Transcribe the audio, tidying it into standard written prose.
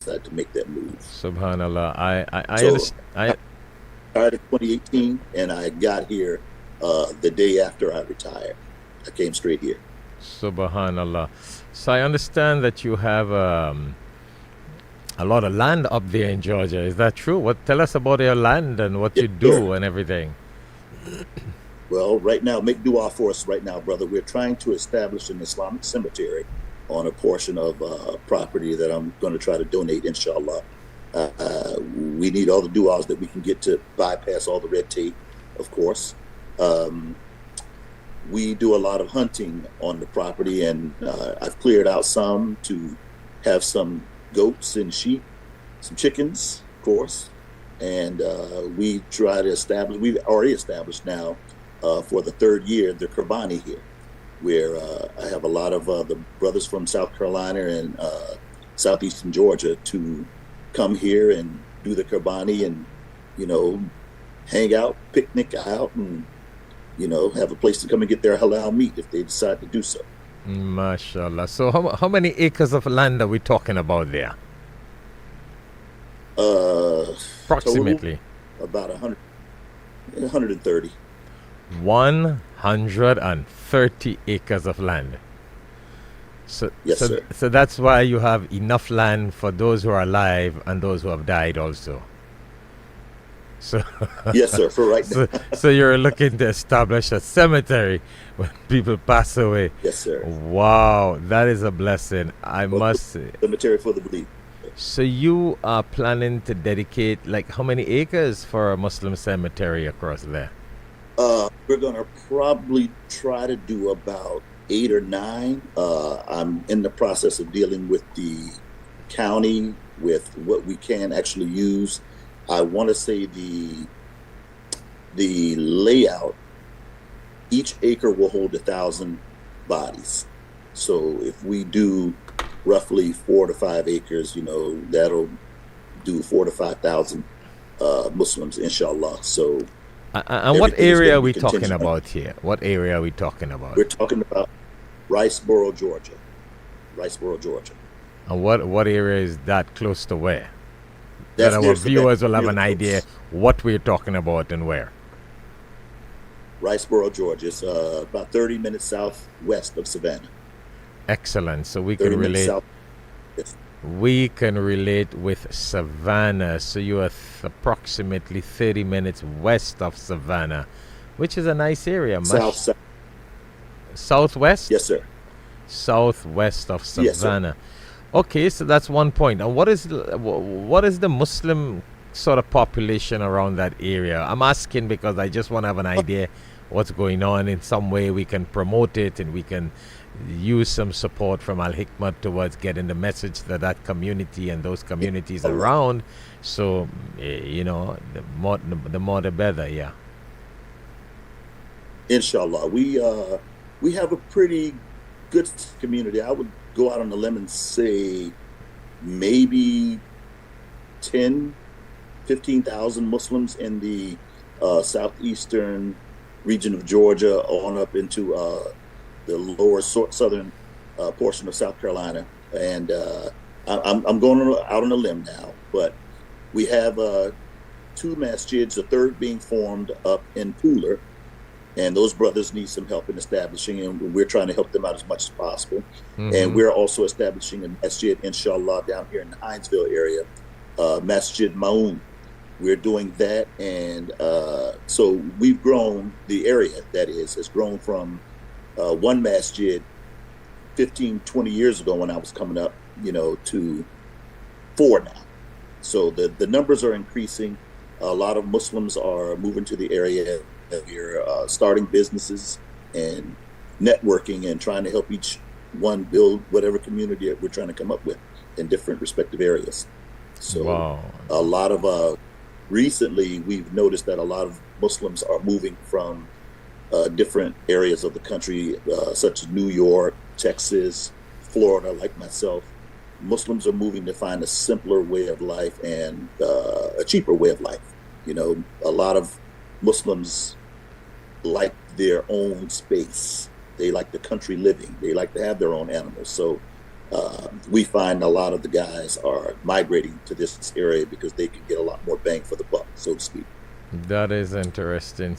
decided to make that move. Subhanallah. I So understand. I retired in 2018, and I got here the day after I retired. I came straight here. Subhanallah. So I understand that you have a lot of land up there in Georgia. Is that true? What tell us about your land and what Yes, you sir. do and everything. Well, right now, make dua for us right now, brother. We're trying to establish an Islamic cemetery on a portion of property that I'm going to try to donate, inshallah. We need all the duas that we can get to bypass all the red tape, of course. Um, we do a lot of hunting on the property, and I've cleared out some to have some goats and sheep, some chickens, of course. And we try to establish, we've already established now for the third year, the Kurbani here, where I have a lot of the brothers from South Carolina and southeastern Georgia to come here and do the Kurbani and, you know, hang out, picnic out, and, you know, have a place to come and get their halal meat if they decide to do so. MashaAllah. So how many acres of land are we talking about there? Uh, Total Approximately about 130. 130 acres of land. So, Yes, so, sir. so that's why you have enough land for those who are alive and those who have died also. So, Yes, sir. For right so, now. so you're looking to establish a cemetery when people pass away. Yes, sir. Wow, that is a blessing, I Well, must say. cemetery for the believer. So you are planning to dedicate like how many acres for a Muslim cemetery across there? We're gonna probably try to do about 8 or 9. I'm in the process of dealing with the county with what we can actually use. I want to say the layout, each acre will hold 1,000 bodies. So if we do roughly 4 to 5 acres, you know, that'll do 4 to 5 thousand Muslims, inshallah. So And what everything is going area to are be we talking contingent on. about here? What area are we talking about? We're talking about Riceboro, Georgia. Riceboro, Georgia. And what area is that close to where? That That's our near Savannah, viewers will have near the an idea coast. what we're talking about and where. Riceboro, Georgia. It's about 30 minutes southwest of Savannah. Excellent. So 30 minutes south. Yes. we can relate with Savannah. So you are approximately 30 minutes west of Savannah, which is a nice area. South, south. Southwest? Yes, sir. Southwest of Yes, sir. Savannah. Okay, so that's one point. And what is the Muslim sort of population around that area? I'm asking because I just want to have an idea what's going on. In some way, we can promote it and we can use some support from Alhikmat towards getting the message to that community and those communities Allah. around. So, the more the better. Yeah. Inshallah. We have a pretty good community. I would go out on a limb and say maybe 10, 15,000 Muslims in the southeastern region of Georgia on up into the lower southern portion of South Carolina. And I'm going out on a limb now, but we have 2 masjids, the third being formed up in Pooler, and those brothers need some help in establishing, and we're trying to help them out as much as possible. And Mm-hmm. we're also establishing a masjid, inshallah, down here in the Hinesville area, Masjid Maun. We're doing that, and so we've grown, the area that is has grown from one masjid 15, 20 years ago when I was coming up, you know, to 4 now. So the numbers are increasing. A lot of Muslims are moving to the area. We're starting businesses and networking and trying to help each one build whatever community that we're trying to come up with in different respective areas. So Wow. a lot of recently we've noticed that a lot of Muslims are moving from different areas of the country, such as New York, Texas, Florida, like myself. Muslims are moving to find a simpler way of life and a cheaper way of life. You know, a lot of Muslims like their own space. They like the country living. They like to have their own animals. So We find a lot of the guys are migrating to this area because they can get a lot more bang for the buck, so to speak. That is interesting.